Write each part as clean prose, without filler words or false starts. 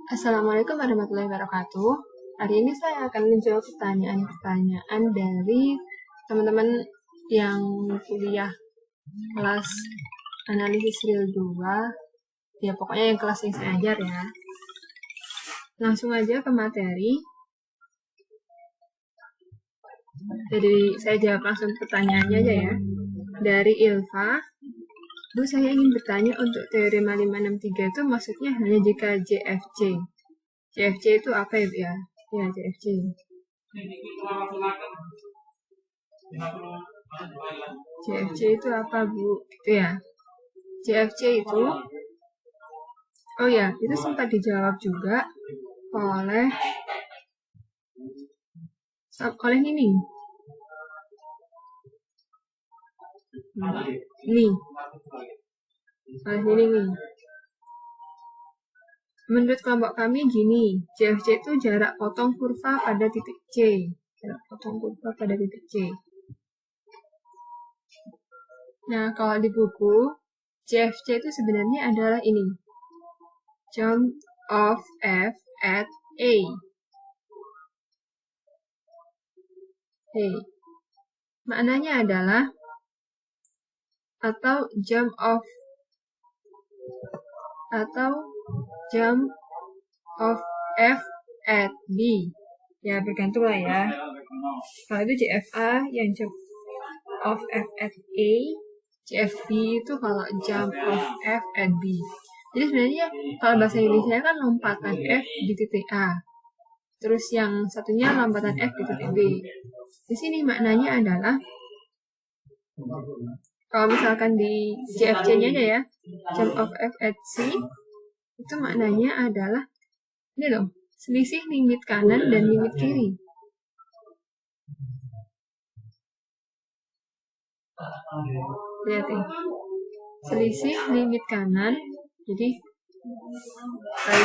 Assalamualaikum warahmatullahi wabarakatuh. Hari ini saya akan menjawab pertanyaan-pertanyaan dari teman-teman yang kuliah kelas analisis real 2. Ya, pokoknya yang kelas yang saya ajar ya. Langsung aja ke materi. Jadi saya jawab langsung pertanyaannya aja ya. Dari Ilva, Bu, saya ingin bertanya untuk teorema 563 itu maksudnya hanya jika JFC. JFC itu apa ya, Bu ya? Ya, JFC. JFC itu apa, Bu? Itu ya. JFC itu, oh ya, itu sempat dijawab juga oleh Nining. Nih, oleh Nining nih. Menurut kelompok kami gini, JFC itu jarak potong kurva pada titik C. Jarak potong kurva pada titik C. Nah, kalau di buku, JFC itu sebenarnya adalah ini. Jump of F at A. Maknanya adalah atau jump of F at B. Ya, bergantung lah ya. Kalau itu JFA yang jump of F at A, JFB itu kalau jump of F at B. Jadi sebenarnya kalau bahasa Inggrisnya kan lompatan F di titik A. Terus yang satunya lompatan F di titik B. Di sini maknanya adalah kalau misalkan di JFC-nya aja ya, jump of F at C, itu maknanya adalah ini loh, selisih limit kanan dan limit kiri. Lihat ya, selisih limit kanan, jadi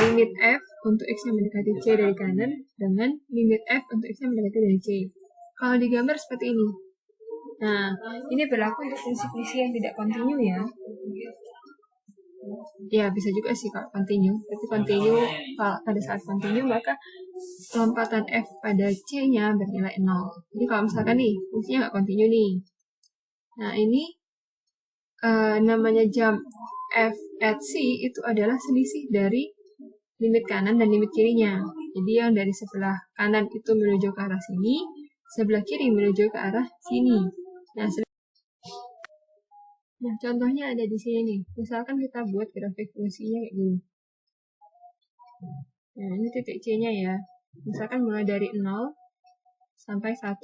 limit F untuk X yang mendekati C dari kanan dengan limit F untuk X yang mendekati dari C. Kalau digambar seperti ini. Nah, ini berlaku untuk fungsi-fungsi yang tidak kontinu ya. Ya, bisa juga sih kalau kontinu. Tapi kontinu, pada saat kontinu maka lompatan F pada C-nya bernilai 0. Jadi kalau misalkan nih, fungsinya nggak kontinu nih. Nah, ini namanya jump F at C itu adalah selisih dari limit kanan dan limit kirinya. Jadi yang dari sebelah kanan itu menuju ke arah sini, sebelah kiri menuju ke arah sini. Nah, contohnya ada di sini nih. Misalkan kita buat grafik fungsinya kayak gini. Nah, ini titik C-nya ya. Misalkan mulai dari 0 sampai 1.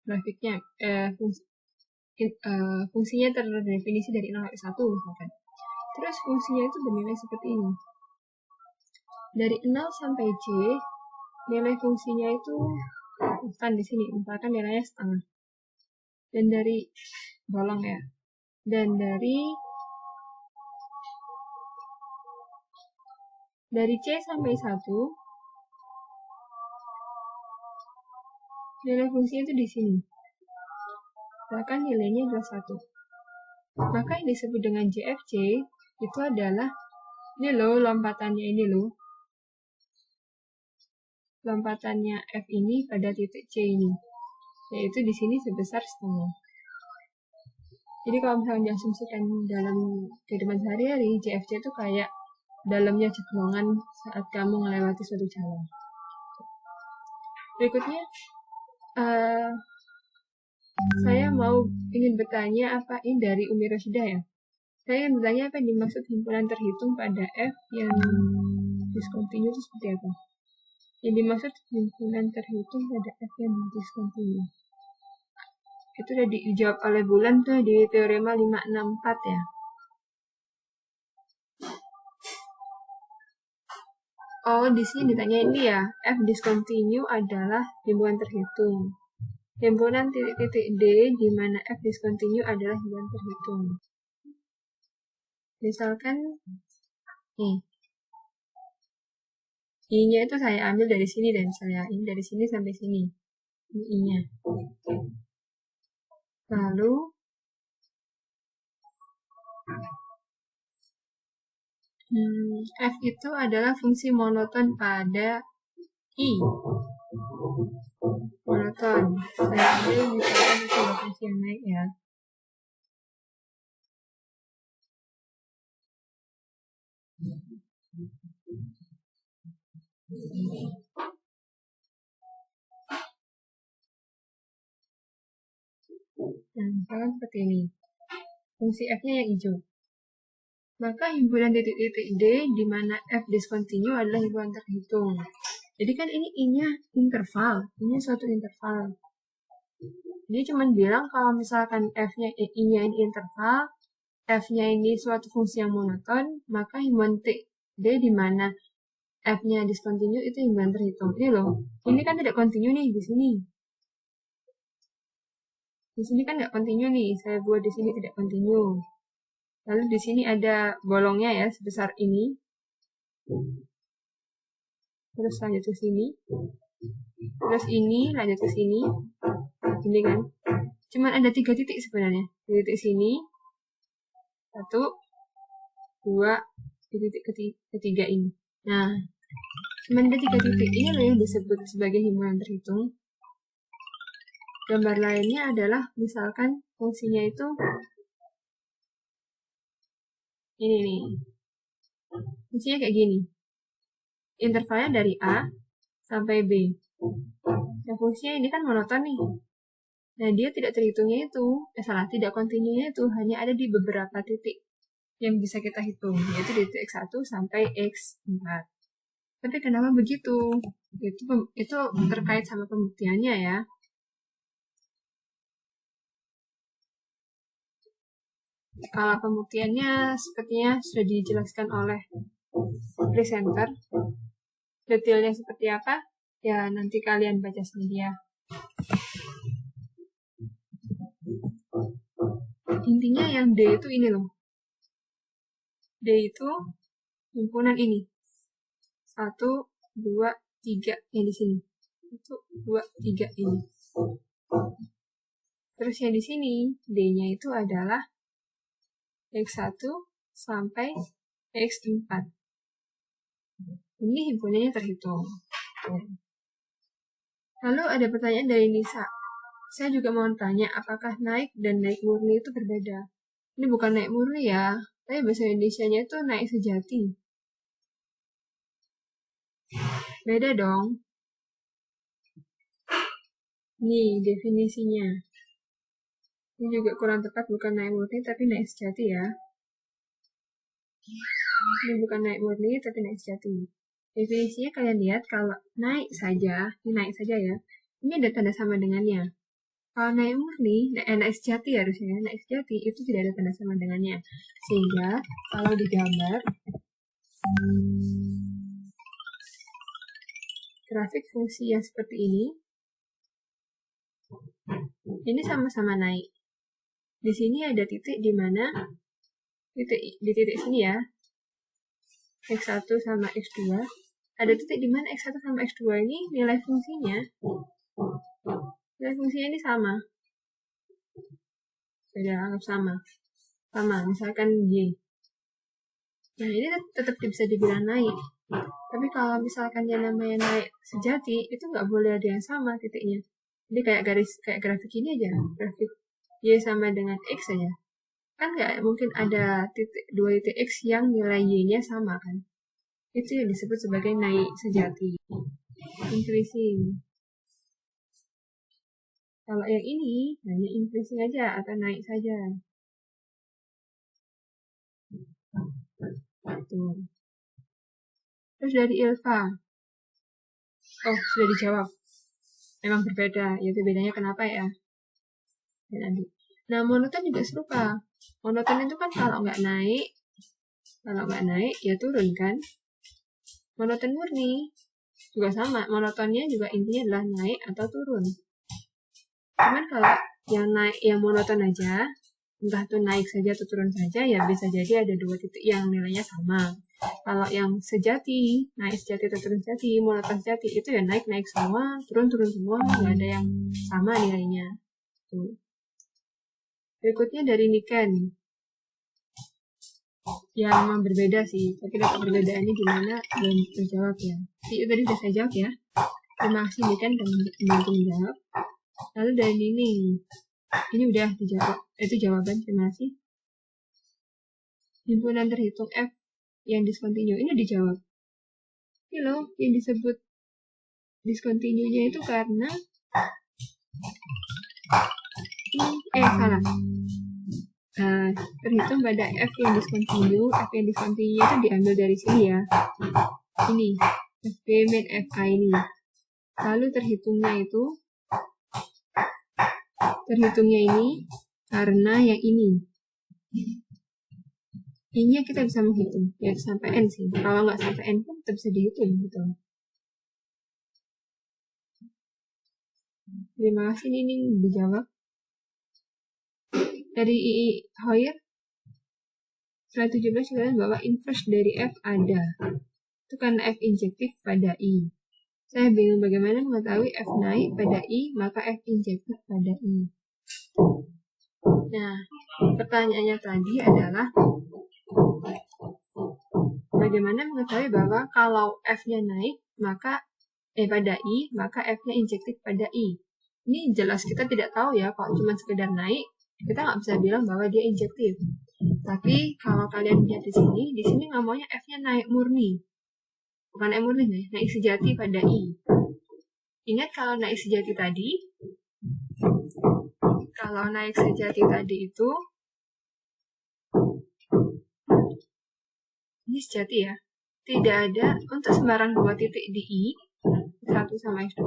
Grafiknya, fungsinya terdefinisi dari 0 sampai 1 misalkan. Terus fungsinya itu bernilai seperti ini. Dari 0 sampai C, nilai fungsinya itu bukan di sini, misalkan nilainya setengah. Dan dari bolong ya. Dan dari C sampai 1, nilai fungsinya itu di sini. Bahkan nilainya adalah 1. Maka yang disebut dengan JFC itu adalah ini loh lompatannya ini loh. Lompatannya F ini pada titik C ini. Yaitu di sini sebesar setengah. Jadi kalau misalnya diasumsikan dalam kehidupan sehari-hari, JFC itu kayak dalamnya cekungan saat kamu melewati suatu jalan. Berikutnya, saya ingin bertanya apa ini dari Umi Rosida ya. Saya ingin bertanya apa yang dimaksud himpunan terhitung pada F yang diskontinu itu seperti apa? Yang dimaksud himpunan terhitung pada F yang diskontinu. Itu udah dijawab oleh Bulan tuh di teorema 564 ya. Oh, di sini ditanya ini ya, F discontinue adalah himpunan terhitung. Himpunan titik-titik D di mana F discontinue adalah himpunan terhitung. Misalkan nih, I-nya itu saya ambil dari sini dan saya ini dari sini sampai sini. Ini I-nya. Lalu F itu adalah fungsi monoton pada I. Monoton. Saya ambil misalkan sebuah fungsi yang naik ya. Nah, misalkan seperti ini. Fungsi F-nya yang hijau. Maka himpunan titik-titik D di mana F discontinue adalah himpunan terhitung. Jadi kan ini I-nya interval. Ini suatu interval. Jadi cuma bilang kalau misalkan F-nya I-nya ini interval, F-nya ini suatu fungsi yang monoton, maka himpunan titik D di mana F-nya discontinue itu himpunan terhitung. Ini loh. Ini kan tidak continue nih di sini. Di sini kan nggak continue nih. Saya buat di sini tidak continue. Lalu di sini ada bolongnya ya, sebesar ini. Terus lanjut ke sini. Terus ini lanjut ke sini. Ini kan. Cuman ada 3 titik sebenarnya. Di titik sini. 1, 2, di titik ketiga ini. Nah, cuman ada 3 titik. Ini loh yang disebut sebagai himpunan terhitung. Gambar lainnya adalah misalkan fungsinya itu ini nih. Fungsinya kayak gini. Intervalnya dari A sampai B. Nah, fungsinya ini kan monoton nih. Nah, dia tidak terhitungnya itu. Tidak kontinunya itu. Hanya ada di beberapa titik yang bisa kita hitung. Yaitu di titik X1 sampai X4. Tapi kenapa begitu? Itu terkait sama pembuktiannya ya. Kalau pembuktiannya sepertinya sudah dijelaskan oleh presenter. Detailnya seperti apa? Ya, nanti kalian baca sendiri ya. Intinya yang D itu ini loh. D itu himpunan ini. 1, 2, 3 yang di sini. 1, 2, 3 ini. Terus yang di sini, D-nya itu adalah X1 sampai X4. Ini himpunannya terhitung. Lalu ada pertanyaan dari Nisa. Saya juga mau tanya, apakah naik dan naik murni itu berbeda? Ini bukan naik murni ya, tapi bahasa Indonesianya itu naik sejati. Beda dong. Nih definisinya. Ini juga kurang tepat, bukan naik murni tapi naik sejati ya. Ini bukan naik murni tapi naik sejati. Definisinya kalian lihat, kalau naik saja, ini naik saja ya. Ini ada tanda sama dengannya. Kalau naik murni, naik sejati harusnya, naik sejati itu tidak ada tanda sama dengannya. Sehingga kalau digambar, grafik fungsi yang seperti ini sama-sama naik. Di sini ada titik di mana di titik sini ya, X1 sama X2. Ada titik di mana X1 sama X2 ini nilai fungsinya ini sama. Sudah anggap sama. Sama, misalkan Y. Nah, ini tetap bisa dibilang naik. Tapi kalau misalkan yang namanya naik sejati, itu nggak boleh ada yang sama titiknya. Jadi kayak grafik ini aja, grafik Y sama dengan X saja. Kan nggak mungkin ada dua titik X yang nilai Y-nya sama kan. Itu yang disebut sebagai naik sejati. Increasing. Kalau yang ini hanya increasing aja atau naik saja. Tuh. Terus dari Ilva. Oh, sudah dijawab. Memang berbeda. Yaitu bedanya kenapa ya? Nah, monoton juga serupa. Monoton itu kan kalau nggak naik ya turun kan. Monoton murni juga sama. Monotonnya juga intinya adalah naik atau turun. Cuman kalau yang monoton aja, entah itu naik saja atau turun saja, ya bisa jadi ada 2 titik yang nilainya sama. Kalau yang sejati, naik sejati atau turun sejati, monoton sejati, itu ya naik semua, turun semua, nggak ada yang sama nilainya. Tuh. Berikutnya dari Niken. Ya memang berbeda sih, tapi data perbedaannya gimana belum terjawab ya. Jadi tadi udah saya jawab ya. Terima kasih nih kan teman membantu menjawab. Lalu dari ini udah dijawab, itu jawaban, terima kasih. Himpunan terhitung F yang discontinue ini dijawab. Ini loh yang disebut discontinue-nya itu karena salah. Terhitung pada F yang discontinue. F yang discontinue itu diambil dari sini ya. Ini FB min FA ini. Lalu terhitungnya ini karena yang ini. Ini kita bisa menghitung ya sampai N sih. Kalau nggak sampai N pun tetap bisa dihitung gitu. Terima kasih ini dijawab. Dari II Hoyer slide 17 dikatakan bahwa inverse dari F ada. Itu kan F injektif pada I. Saya bingung bagaimana mengetahui F naik pada I, maka F injektif pada I. Nah, pertanyaannya tadi adalah bagaimana mengetahui bahwa kalau F-nya naik, maka pada I, maka F-nya injektif pada I. Ini jelas kita tidak tahu ya, kalau cuma sekedar naik, kita nggak bisa bilang bahwa dia injektif. Tapi kalau kalian lihat di sini ngomongnya F-nya naik murni. Bukan naik murni nih, naik sejati pada I. Ingat kalau naik sejati tadi itu ini sejati ya. Tidak ada untuk sembarang dua titik di I, 1 sama X2,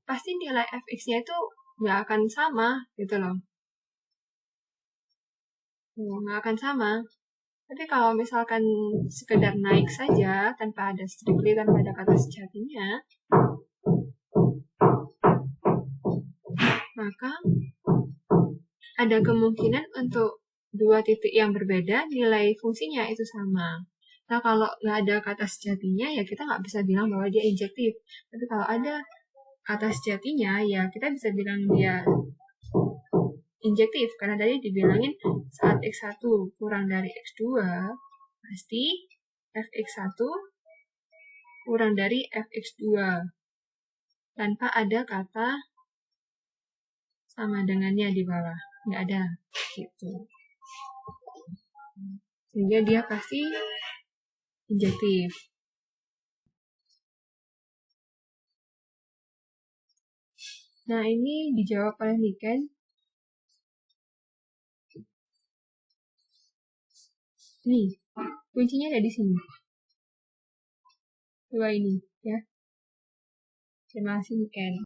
pasti nilai fx-nya itu nggak akan sama gitu loh. Nggak akan sama. Tapi kalau misalkan sekedar naik saja tanpa ada strictly, tanpa ada kata sejatinya, maka ada kemungkinan untuk dua titik yang berbeda nilai fungsinya itu sama. Nah kalau nggak ada kata sejatinya ya kita nggak bisa bilang bahwa dia injektif. Tapi kalau ada kata sejatinya ya kita bisa bilang dia injektif, karena tadi dibilangin saat X1 kurang dari X2 pasti Fx1 kurang dari Fx2 tanpa ada kata sama dengannya di bawah, nggak ada gitu, sehingga dia pasti injektif. Nah ini dijawab oleh Niken. Nih, kuncinya ada di sini. Dua ini, ya. Terima kasih, Niken.